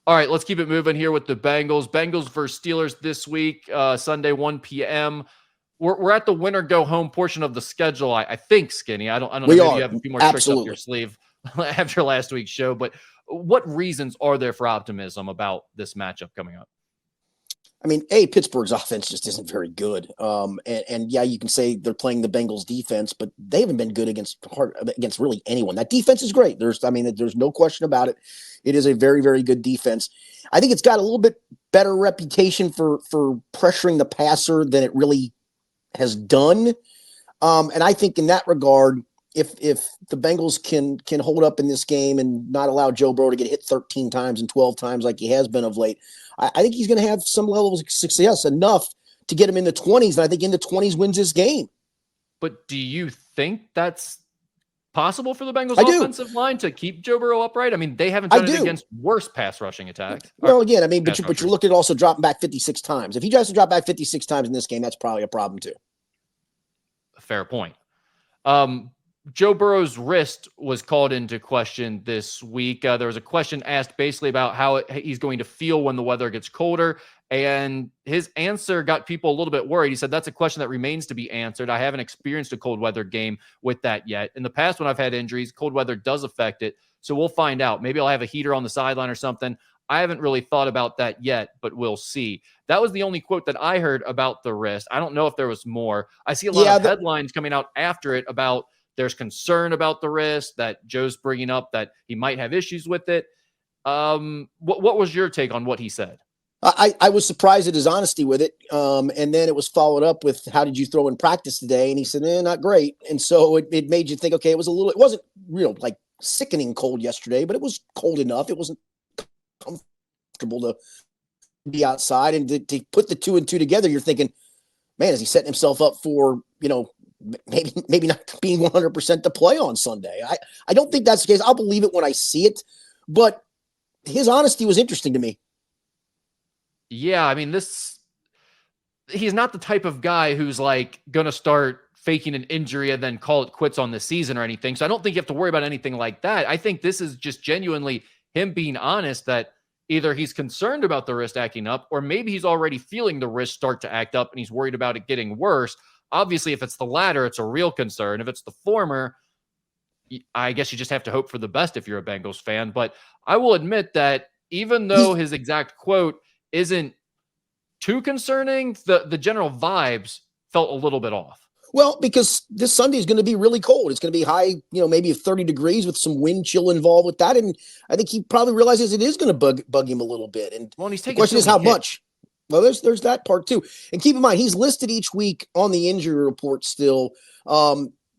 All right, let's keep it moving here with the Bengals. Bengals versus Steelers this week, Sunday, 1 p.m. We're at the winner go home portion of the schedule. I think, Skinny. I don't know. We Maybe are. you have a few more tricks up Absolutely. your sleeve after last week's show. But what reasons are there for optimism about this matchup coming up? I mean, Pittsburgh's offense just isn't very good. And yeah, you can say they're playing the Bengals defense, but they haven't been good against really anyone. That defense is great. There's no question about it. It is a very, very good defense. I think it's got a little bit better reputation for pressuring the passer than it really has done. And I think in that regard, if the Bengals can hold up in this game and not allow Joe Burrow to get hit 13 times and 12 times like he has been of late, I think he's going to have some level of success, enough to get him in the 20s. And I think in the 20s wins this game. But do you think that's possible for the Bengals offensive line to keep Joe Burrow upright? I mean, they haven't done it against worse pass rushing attacks. Well, again, I mean, but you look at also dropping back 56 times. If he tries to drop back 56 times in this game, that's probably a problem too. Fair point. Joe Burrow's wrist was called into question this week. There was a question asked basically about how he's going to feel when the weather gets colder, and his answer got people a little bit worried. He said, that's a question that remains to be answered. I haven't experienced a cold weather game with that yet. In the past, when I've had injuries, cold weather does affect it, so we'll find out. Maybe I'll have a heater on the sideline or something. I haven't really thought about that yet, but we'll see. That was the only quote that I heard about the wrist. I don't know if there was more. I see a lot of headlines coming out after it about there's concern about the wrist, that Joe's bringing up that he might have issues with it. What was your take on what he said? I was surprised at his honesty with it. And then it was followed up with, how did you throw in practice today? And he said, not great. And so it made you think, okay, it wasn't real like sickening cold yesterday, but it was cold enough. It wasn't comfortable to be outside, and to put the 2 and 2 together. You're thinking, man, is he setting himself up for, maybe not being 100% to play on Sunday? I don't think that's the case. I'll believe it when I see it, but his honesty was interesting to me. Yeah, I mean, he's not the type of guy who's like going to start faking an injury and then call it quits on the season or anything. So I don't think you have to worry about anything like that. I think this is just genuinely him being honest that either he's concerned about the wrist acting up, or maybe he's already feeling the wrist start to act up and he's worried about it getting worse. Obviously, if it's the latter, it's a real concern. If it's the former, I guess you just have to hope for the best if you're a Bengals fan. But I will admit that even though his exact quote isn't too concerning, the general vibes felt a little bit off. Well, because this Sunday is going to be really cold. It's going to be high, maybe 30 degrees with some wind chill involved with that. And I think he probably realizes it is going to bug him a little bit. And he's taking the question is how much. Well, there's that part too. And keep in mind, he's listed each week on the injury report still.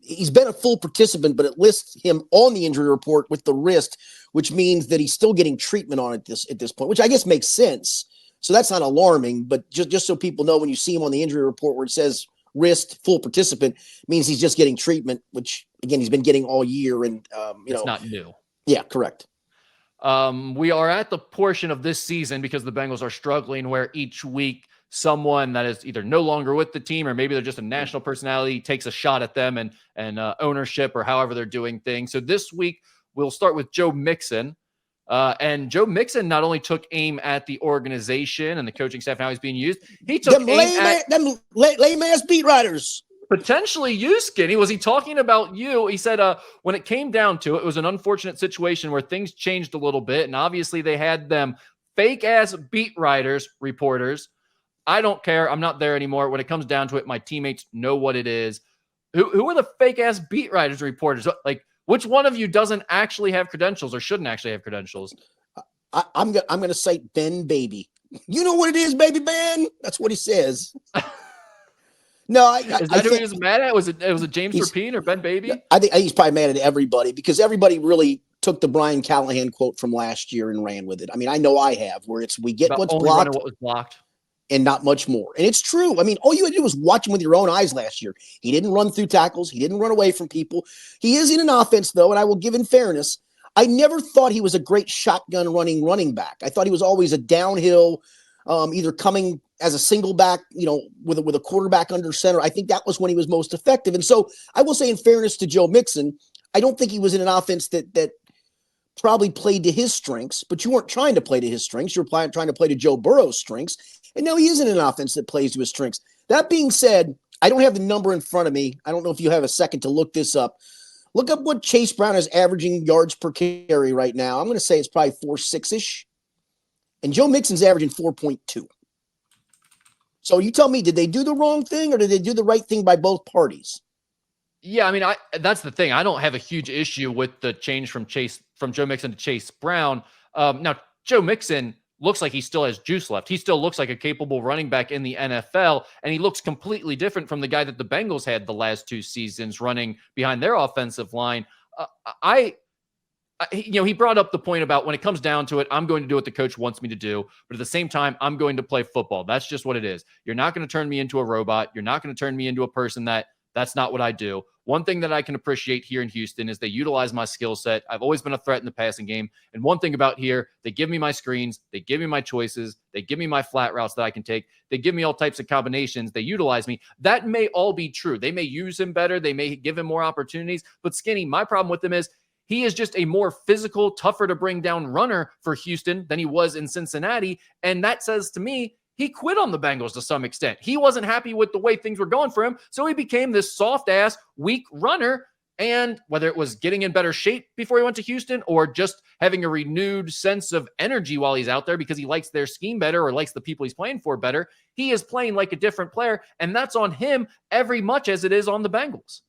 He's been a full participant, but it lists him on the injury report with the wrist, which means that he's still getting treatment on it at this point, which I guess makes sense. So that's not alarming, but just so people know, when you see him on the injury report where it says wrist full participant, means he's just getting treatment, which again, he's been getting all year. And, it's not new. Yeah, correct. We are at the portion of this season, because the Bengals are struggling, where each week someone that is either no longer with the team, or maybe they're just a national personality, takes a shot at them and ownership, or however they're doing things. So this week we'll start with Joe Mixon. And Joe Mixon not only took aim at the organization and the coaching staff, now he's being used. He took aim at them lame-ass beat writers. Potentially you, Skinny. Was he talking about you? He said, when it came down to it, it was an unfortunate situation where things changed a little bit. And obviously they had them fake-ass beat writers, reporters. I don't care. I'm not there anymore. When it comes down to it, my teammates know what it is. Who are the fake-ass beat writers, reporters? Like, which one of you doesn't actually have credentials or shouldn't actually have credentials? I'm going to cite Ben Baby. You know what it is, Baby Ben? That's what he says. No, is that who he was mad at? Was it James Rapine or Ben Baby? I think he's probably mad at everybody, because everybody really took the Brian Callahan quote from last year and ran with it. I mean, I know I have, where it's we get what's blocked, what was blocked, and not much more. And it's true. I mean, all you had to do was watch him with your own eyes last year. He didn't run through tackles. He didn't run away from people. He is in an offense, though, and I will give him fairness. I never thought he was a great shotgun running back. I thought he was always a downhill, either coming as a single back, with a quarterback under center. I think that was when he was most effective. And so I will say, in fairness to Joe Mixon, I don't think he was in an offense that probably played to his strengths, but you weren't trying to play to his strengths. You were trying to play to Joe Burrow's strengths. And now he isn't an offense that plays to his strengths. That being said, I don't have the number in front of me. I don't know if you have a second to look this up. Look up what Chase Brown is averaging yards per carry right now. I'm going to say it's probably 4.6-ish. And Joe Mixon's averaging 4.2. So you tell me, did they do the wrong thing or did they do the right thing by both parties? Yeah, I mean, that's the thing. I don't have a huge issue with the change from Joe Mixon to Chase Brown. Now, Joe Mixon looks like he still has juice left. He still looks like a capable running back in the NFL, and he looks completely different from the guy that the Bengals had the last 2 seasons running behind their offensive line. He brought up the point about when it comes down to it, I'm going to do what the coach wants me to do, but at the same time, I'm going to play football. That's just what it is. You're not going to turn me into a robot. You're not going to turn me into a person that's not what I do. One thing that I can appreciate here in Houston is they utilize my skill set. I've always been a threat in the passing game. And one thing about here, they give me my screens. They give me my choices. They give me my flat routes that I can take. They give me all types of combinations. They utilize me. That may all be true. They may use him better. They may give him more opportunities. But Skinny, my problem with him is he is just a more physical, tougher to bring down runner for Houston than he was in Cincinnati. And that says to me, he quit on the Bengals to some extent. He wasn't happy with the way things were going for him, so he became this soft-ass, weak runner. And whether it was getting in better shape before he went to Houston or just having a renewed sense of energy while he's out there because he likes their scheme better or likes the people he's playing for better, he is playing like a different player, and that's on him every much as it is on the Bengals.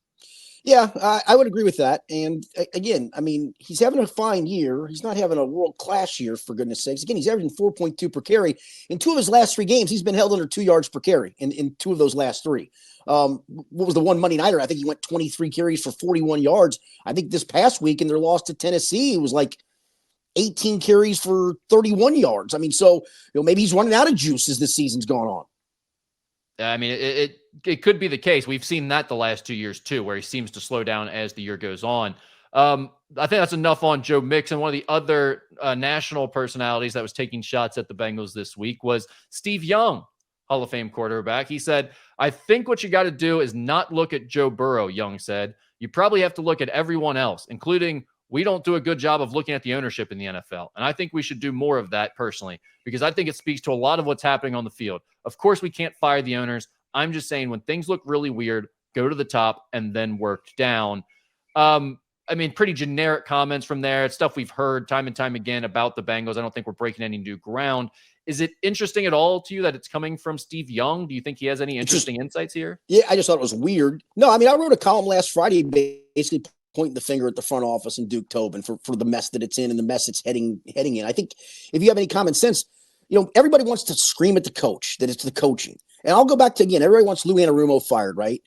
Yeah, I would agree with that. And again, I mean, he's having a fine year. He's not having a world-class year, for goodness sakes. Again, he's averaging 4.2 per carry. In 2 of his last 3 games, he's been held under 2 yards per carry in 2 of those last 3. What was the one Monday nighter? I think he went 23 carries for 41 yards. I think this past week in their loss to Tennessee, it was like 18 carries for 31 yards. I mean, so maybe he's running out of juice as the season's gone on. I mean, it could be the case. We've seen that the last 2 years too, where he seems to slow down as the year goes on. I think that's enough on Joe Mixon. One of the other national personalities that was taking shots at the Bengals this week was Steve Young, Hall of Fame quarterback. He said, "I think what you got to do is not look at Joe Burrow," Young said. "You probably have to look at everyone else, including we don't do a good job of looking at the ownership in the NFL. And I think we should do more of that personally, because I think it speaks to a lot of what's happening on the field. Of course, we can't fire the owners. I'm just saying when things look really weird, go to the top and then work down." I mean, pretty generic comments from there. It's stuff we've heard time and time again about the Bengals. I don't think we're breaking any new ground. Is it interesting at all to you that it's coming from Steve Young? Do you think he has any interesting insights here? Yeah, I just thought it was weird. No, I mean, I wrote a column last Friday basically pointing the finger at the front office and Duke Tobin for the mess that it's in and the mess it's heading in. I think if you have any common sense, everybody wants to scream at the coach that it's the coaching. And I'll go back to, again, everybody wants Lou Anarumo fired, right?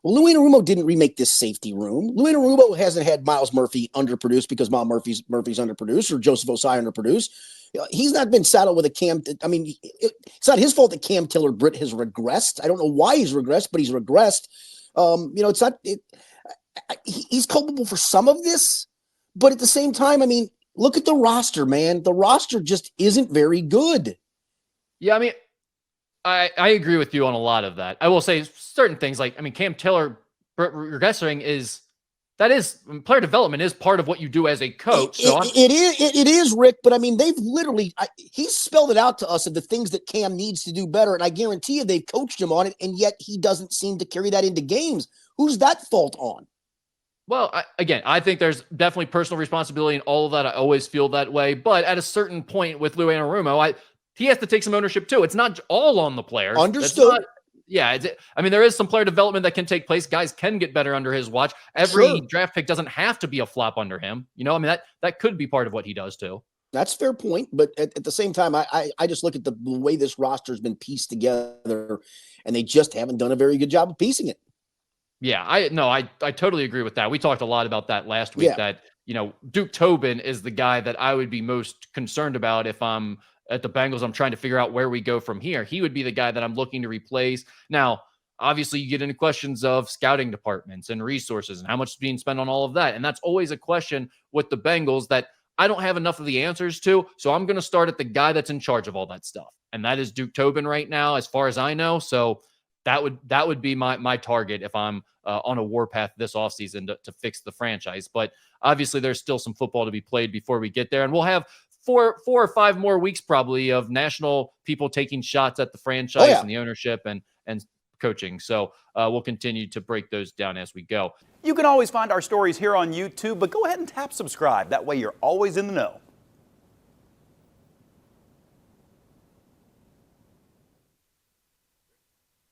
Well, Lou Anarumo didn't remake this safety room. Lou Anarumo hasn't had Miles Murphy underproduced because Miles Murphy's underproduced or Joseph Osai underproduced. He's not been saddled with a Cam. I mean, it's not his fault that Cam Taylor-Britt has regressed. I don't know why he's regressed, but he's regressed. It's not. He's culpable for some of this, but at the same time, I mean, look at the roster, man. The roster just isn't very good. Yeah, I mean, I agree with you on a lot of that. I will say certain things like, I mean, Cam Taylor regressing player development is part of what you do as a coach. It is, Rick, but I mean, they've literally, he's spelled it out to us of the things that Cam needs to do better. And I guarantee you they've coached him on it. And yet he doesn't seem to carry that into games. Who's that fault on? Well, I think there's definitely personal responsibility in all of that. I always feel that way. But at a certain point with Lou Anarumo, he has to take some ownership too. It's not all on the players. Understood. I mean, there is some player development that can take place. Guys can get better under his watch. Every draft pick doesn't have to be a flop under him. I mean, that could be part of what he does too. That's a fair point. But at the same time, I just look at the way this roster has been pieced together, and they just haven't done a very good job of piecing it. Yeah, I totally agree with that. We talked a lot about that last week, that, Duke Tobin is the guy that I would be most concerned about if I'm at the Bengals. I'm trying to figure out where we go from here. He would be the guy that I'm looking to replace. Now, obviously you get into questions of scouting departments and resources and how much is being spent on all of that. And that's always a question with the Bengals that I don't have enough of the answers to. So I'm going to start at the guy that's in charge of all that stuff. And that is Duke Tobin right now, as far as I know. So that would be my target if I'm on a warpath this offseason to fix the franchise. But obviously, there's still some football to be played before we get there, and we'll have four or five more weeks probably of national people taking shots at the franchise and the ownership and coaching. So we'll continue to break those down as we go. You can always find our stories here on YouTube, but go ahead and tap subscribe. That way you're always in the know.